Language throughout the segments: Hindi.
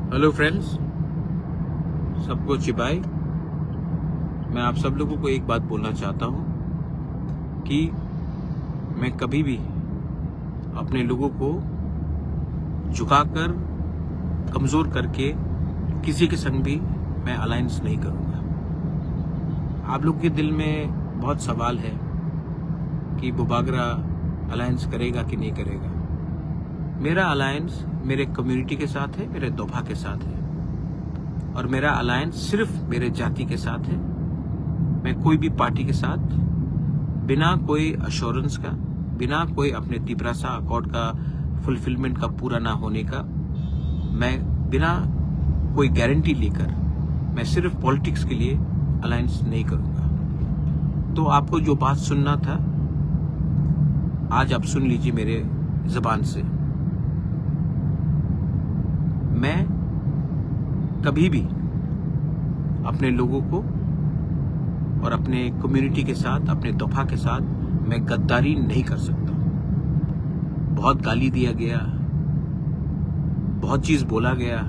हेलो फ्रेंड्स, सबको चिबाई। मैं आप सब लोगों को एक बात बोलना चाहता हूं कि मैं कभी भी अपने लोगों को झुकाकर, कमजोर करके किसी के संग भी मैं अलायंस नहीं करूंगा। आप लोग के दिल में बहुत सवाल है कि बुबागरा अलायंस करेगा कि नहीं करेगा। मेरा अलायंस मेरे कम्युनिटी के साथ है, मेरे दोफा के साथ है, और मेरा अलायंस सिर्फ मेरे जाति के साथ है। मैं कोई भी पार्टी के साथ बिना कोई अश्योरेंस का, बिना कोई अपने तिपरासा अकॉर्ड का फुलफिलमेंट का पूरा ना होने का, मैं बिना कोई गारंटी लेकर मैं सिर्फ पॉलिटिक्स के लिए अलायंस नहीं करूंगा। तो आपको जो बात सुनना था आज आप सुन लीजिए मेरे जबान से। मैं कभी भी अपने लोगों को और अपने कम्युनिटी के साथ, अपने दोफा के साथ मैं गद्दारी नहीं कर सकता। बहुत गाली दिया गया, बहुत चीज बोला गया।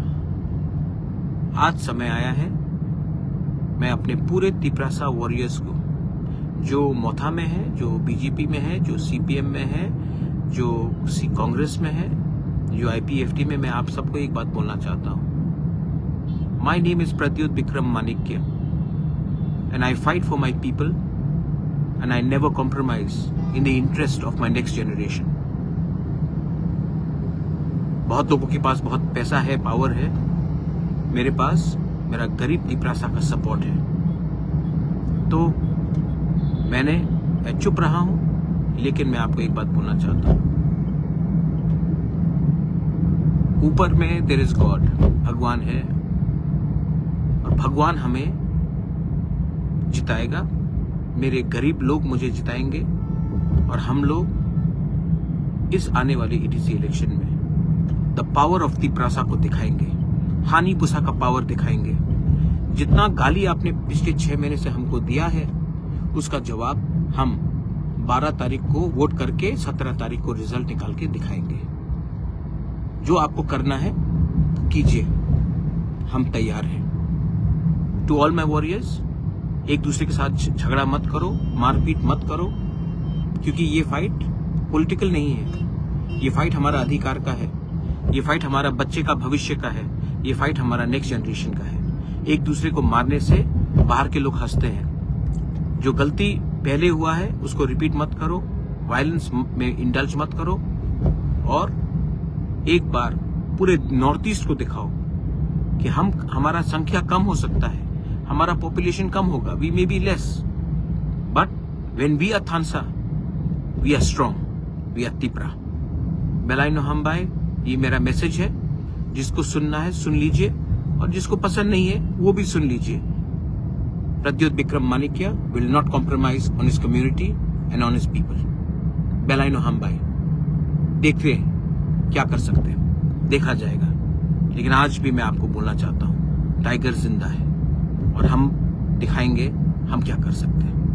आज समय आया है मैं अपने पूरे तिपरासा वॉरियर्स को, जो मोथा में है, जो बीजेपी में है, जो सीपीएम में है, जो कांग्रेस में है, जो आईपीएफटी में, मैं आप सबको एक बात बोलना चाहता हूं। My name is Pradyot Vikram Manikya and I fight for my people and I never compromise in the interest of my next generation. बहुत लोगों के पास बहुत पैसा है, पावर है, मेरे पास मेरा गरीब तिपरासा का सपोर्ट है। तो मैं चुप रहा हूं, लेकिन मैं आपको एक बात बोलना चाहता हूं। ऊपर में देयर इज गॉड, भगवान है, और भगवान हमें जिताएगा। मेरे गरीब लोग मुझे जिताएंगे, और हम लोग इस आने वाले ईटीसी इलेक्शन में द पावर ऑफ तिपरासा को दिखाएंगे, हानि बुसा का पावर दिखाएंगे। जितना गाली आपने पिछले 6 महीने से हमको दिया है, उसका जवाब हम 12 तारीख को वोट करके 17 तारीख को रिजल्ट निकाल के दिखाएंगे। जो आपको करना है कीजिए, हम तैयार हैं। टू ऑल माई वॉरियर्स, एक दूसरे के साथ झगड़ा मत करो, मारपीट मत करो, क्योंकि ये फाइट पॉलिटिकल नहीं है। ये फाइट हमारा अधिकार का है, ये फाइट हमारा बच्चे का भविष्य का है, ये फाइट हमारा नेक्स्ट जनरेशन का है। एक दूसरे को मारने से बाहर के लोग हंसते हैं। जो गलती पहले हुआ है उसको रिपीट मत करो, वायलेंस में इंडल्ज मत करो, और एक बार पूरे नॉर्थ ईस्ट को दिखाओ कि हमारा संख्या कम हो सकता है, हमारा पॉपुलेशन कम होगा, we may be less, but when we are थानसा we are strong, we are Tipra. बेलाइनो हमबाई, ये मेरा मैसेज है। जिसको सुनना है सुन लीजिए, और जिसको पसंद नहीं है वो भी सुन लीजिए। Pradyot Vikram Manikya will not compromise on his community and on his people. बेलाइनो हमबाई, देखते हैं क्या कर सकते हैं, देखा जाएगा। लेकिन आज भी मैं आपको बोलना चाहता हूं, टाइगर जिंदा है, और हम दिखाएंगे हम क्या कर सकते हैं।